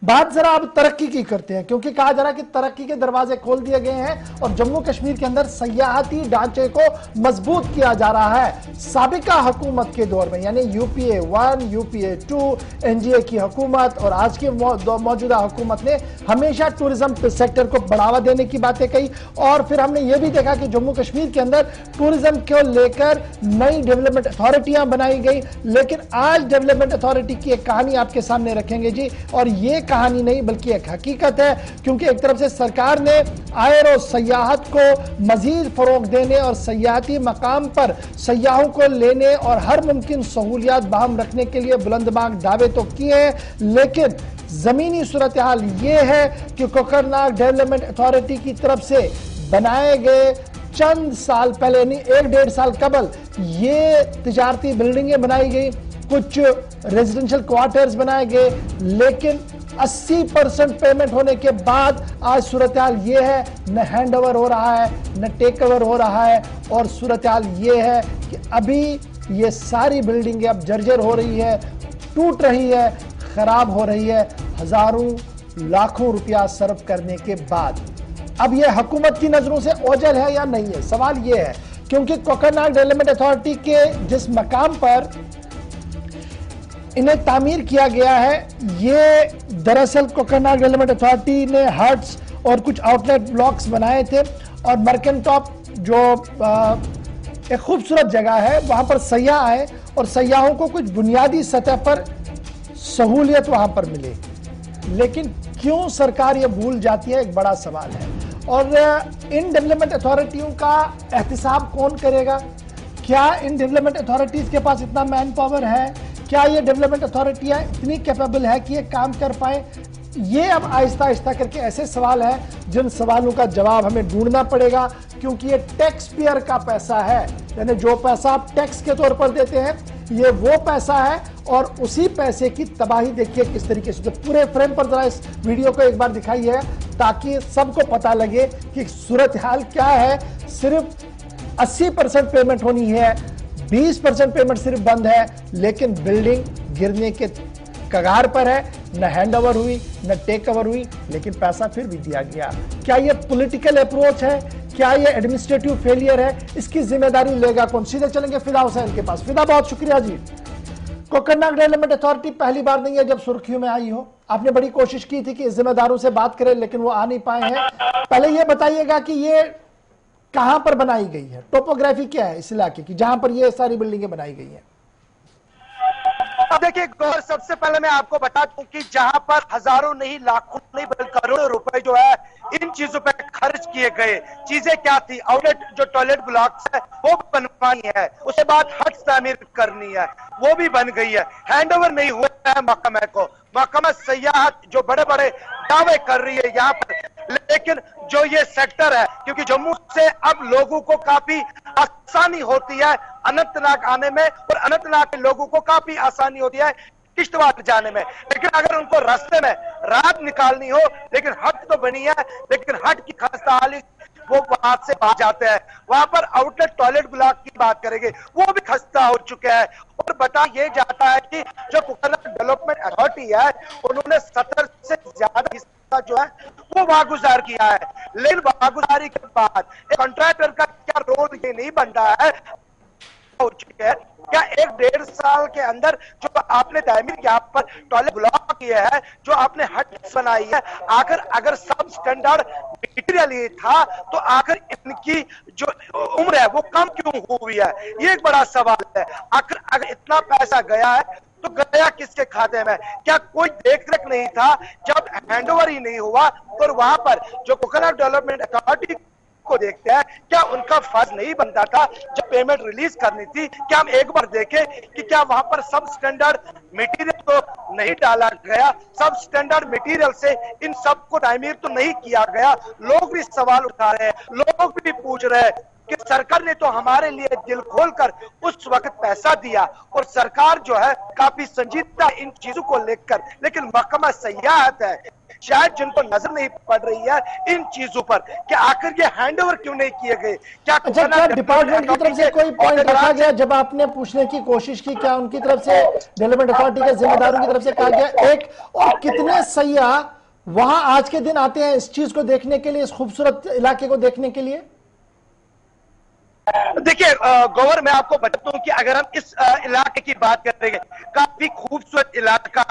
बात जरा अब तरक्की की करते हैं, क्योंकि कहा जा रहा है कि तरक्की के दरवाजे खोल दिए गए हैं और जम्मू कश्मीर के अंदर सयाहती ढांचे को मजबूत किया जा रहा है। साबिका हुकूमत के दौर में यानी यूपीए 1, यूपीए 2, एनडीए की हुकूमत और आज की मौजूदा हुकूमत ने हमेशा टूरिज्म सेक्टर को बढ़ावा देने की बातें कही और फिर हमने ये भी देखा कि जम्मू कश्मीर के अंदर टूरिज्म को लेकर नई डेवलपमेंट अथॉरिटियां बनाई गई। लेकिन आज डेवलपमेंट अथॉरिटी की एक कहानी आपके सामने रखेंगे जी, और ये कहानी नहीं बल्कि एक हकीकत है, क्योंकि एक तरफ से सरकार ने आयर और सयाहत को मजीद फरोग देने और सयाहती मकाम पर सयाहों को लेने और हर मुमकिन सहूलियात बहाम रखने के लिए बुलंदबाग दावे तो किए हैं, लेकिन जमीनी सूरत हाल ये है कि कोकरनाग डेवलपमेंट अथॉरिटी की तरफ से बनाए गए चंद साल पहले यानी 1-1.5 साल कबल ये तिजारती बिल्डिंगें बनाई गई, कुछ रेजिडेंशियल क्वार्टर्स बनाए गए, लेकिन 80% पेमेंट होने के बाद आज सूरत हाल ये है, न हैंड ओवर हो रहा है न टेक ओवर हो रहा है। और सूरत हाल ये है कि अभी ये सारी बिल्डिंगें अब जर्जर हो रही है, टूट रही है, खराब हो रही है, हजारों लाखों रुपया सर्व करने के बाद। अब ये हुकूमत की नजरों से ओझल है या नहीं है, सवाल ये है, क्योंकि कोकरनाग डेवलपमेंट अथॉरिटी के जिस मकाम पर इन्हें तामीर किया गया है, ये दरअसल कोकरनाग डेवलपमेंट अथॉरिटी ने हट्स और कुछ आउटलेट ब्लॉक्स बनाए थे और मर्केंट टॉप जो एक खूबसूरत जगह है वहां पर सयाह आए और सयाहों को कुछ बुनियादी सतह पर सहूलियत वहां पर मिले। लेकिन क्यों सरकार ये भूल जाती है, एक बड़ा सवाल है। और इन डेवलपमेंट अथॉरिटियों का एहतिसाब कौन करेगा? क्या इन डेवलपमेंट अथॉरिटीज के पास इतना मैन पावर है? क्या ये डेवलपमेंट अथॉरिटियां इतनी कैपेबल है कि ये काम कर पाए? ये अब आहिस्ता आहिस्ता करके ऐसे सवाल हैं जिन सवालों का जवाब हमें ढूंढना पड़ेगा, क्योंकि ये टैक्स पेयर का पैसा है, यानी जो पैसा आप टैक्स के तौर पर देते हैं ये वो पैसा है और उसी पैसे की तबाही देखिए किस तरीके से। तो पूरे फ्रेम पर जरा इस वीडियो को एक बार दिखाइए ताकि सबको पता लगे कि सूरत हाल क्या है। सिर्फ 80% पेमेंट होनी है, 20% पेमेंट सिर्फ बंद है, लेकिन बिल्डिंग गिरने के कगार पर है, न हैंड ओवर हुई न टेक ओवर हुई, लेकिन पैसा फिर भी दिया गया। क्या यह पॉलिटिकल अप्रोच है? क्या यह एडमिनिस्ट्रेटिव फेलियर है? इसकी जिम्मेदारी लेगा कौन? सीधे चलेंगे फिदा हुसैन के पास। फिदा, बहुत शुक्रिया जी। कोकरनाग डेवलपमेंट अथॉरिटी पहली बार नहीं है जब सुर्खियों में आई हो। आपने बड़ी कोशिश की थी कि जिम्मेदारों से बात करें, लेकिन वो आ नहीं पाए हैं। पहले यह बताइएगा कि ये कहां पर बनाई गई है, टोपोग्राफी क्या है इस इलाके की जहां पर ये सारी बिल्डिंगें बनाई गई हैं? देखिए गौर, सबसे पहले मैं आपको बता दूं कि जहां पर हजारों नहीं लाखों नहीं बल्कि करोड़ों रुपए जो है इन चीजों पे खर्च किए गए, चीजें क्या थी? आउटलेट जो टॉयलेट ब्लॉक्स है वो बनवानी है, उसके बाद हट तामीर करनी है, वो भी बन गई है। हैंडओवर नहीं हुआ है महकमे को। महकमा सयाहत जो बड़े बड़े दावे कर रही है यहाँ पर, लेकिन जो ये सेक्टर है, क्योंकि जम्मू से अब लोगों को काफी आसानी होती है अनंतनाग आने में और अनंतनाग के लोगों को काफी आसानी होती है किश्तवाड़ जाने में, लेकिन अगर उनको रास्ते में रात निकालनी हो, लेकिन हट तो बनी है, लेकिन हट की खस्ता हाली वो वहां से बाहर जाते हैं। वहां पर आउटलेट टॉयलेट ब्लॉक की बात करेंगे, वो भी खस्ता हो चुके हैं। और बता ये जाता है कि जो कोकरनाग डेवलपमेंट अथॉरिटी है उन्होंने 70 से ज्यादा हिस्सा जो है वो वागुजार किया है, लेकिन वागुजारी के बाद कॉन्ट्रैक्टर का क्या रोल ये नहीं बन रहा है हो चुके हैं? क्या 1-1.5 साल के अंदर जो आपने तामीर यहाँ पर टॉयलेट ब्लॉक किया है, जो आपने हट बनाई है, आखिर अगर सब स्टैंडर्ड मटेरियल ये था तो आखिर इनकी जो उम्र है वो कम क्यों हुई है? ये एक बड़ा सवाल है। आखिर अगर इतना पैसा गया है तो गया किसके खाते में? क्या कोई देख रेख नहीं था जब हैंडओवर ही नहीं हुआ? तो वहां पर जो कोकरनाग डेवलपमेंट अथॉरिटी को देखते हैं, क्या उनका फर्ज नहीं बनता था जब पेमेंट रिलीज करनी थी? क्या हम एक बार देखें कि क्या वहां पर सब स्टैंडर्ड मटेरियल तो नहीं डाला गया? सब स्टैंडर्ड मटेरियल से इन सबको तामीर तो नहीं किया गया? लोग भी सवाल उठा रहे हैं, लोग भी पूछ रहे हैं कि सरकार ने तो हमारे लिए दिल खोलकर उस वक्त पैसा दिया और सरकार जो है काफी संजीदा इन चीजों को लेकर, लेकिन महकमा सयाहत है, शायद जिनको नजर नहीं पड़ रही है इन चीजों पर कि आखिर ये हैंडओवर क्यों नहीं किए गए। क्या अच्छा, क्या डिपार्टमेंट की तरफ से कोई पॉइंट रखा गया जब आपने पूछने की कोशिश की? क्या उनकी तरफ से, डेवलपमेंट अथॉरिटी के जिम्मेदारों की तरफ से कहा गया एक, और कितने सयाह वहां आज के दिन आते हैं इस चीज को देखने के लिए, इस खूबसूरत इलाके को देखने के लिए? देखिए गौर, मैं आपको बता दूं कि अगर हम इस इलाके की बात करेंगे, काफी खूबसूरत इलाका,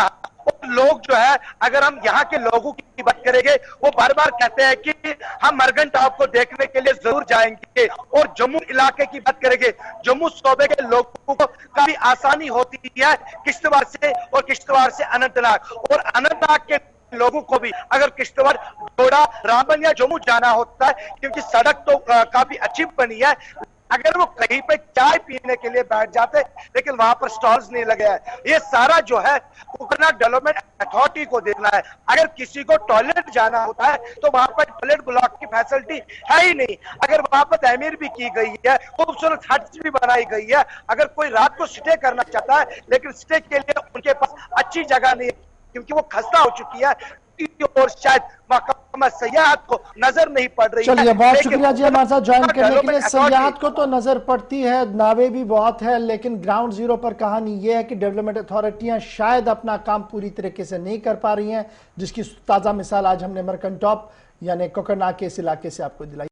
और लोग जो है, अगर हम यहाँ के लोगों की बात करेंगे, वो बार बार कहते हैं कि हम मरगन टॉप को देखने के लिए जरूर जाएंगे। और जम्मू इलाके की बात करेंगे, जम्मू सूबे के लोगों को काफी आसानी होती है किश्तवाड़ से, और किश्तवाड़ से अनंतनाग, और अनंतनाग के लोगों को भी अगर किश्तवाड़, डोडा, रामबन या जम्मू जाना होता है, क्योंकि सड़क तो काफी अच्छी बनी है, अगर वो कहीं पे चाय पीने के लिए बैठ जाते, लेकिन वहां पर स्टॉल्स नहीं लगे हैं। ये सारा जो है कोकोनट डेवलपमेंट अथॉरिटी को देखना है। अगर किसी को टॉयलेट जाना होता है तो वहां पर टॉयलेट ब्लॉक की फैसिलिटी है ही नहीं। अगर वहां पर तमीर भी की गई है, खूबसूरत हट्स भी बनाई गई है, अगर कोई रात को स्टे करना चाहता है, लेकिन स्टे के लिए उनके पास अच्छी जगह नहीं है, क्योंकि वो खस्ता हो चुकी है, और शायद सयाहत को नजर नहीं पड़ रही है। चलिए, बहुत शुक्रिया जी हमारे साथ ज्वाइन करने के लिए। सयाहत को तो नजर पड़ती है, नावे भी बहुत है, लेकिन ग्राउंड जीरो पर कहानी यह है कि डेवलपमेंट अथॉरिटियां शायद अपना काम पूरी तरीके से नहीं कर पा रही हैं, जिसकी ताजा मिसाल आज हमने मरकन टॉप यानी कोकरनाग के इस इलाके से आपको दिलाई।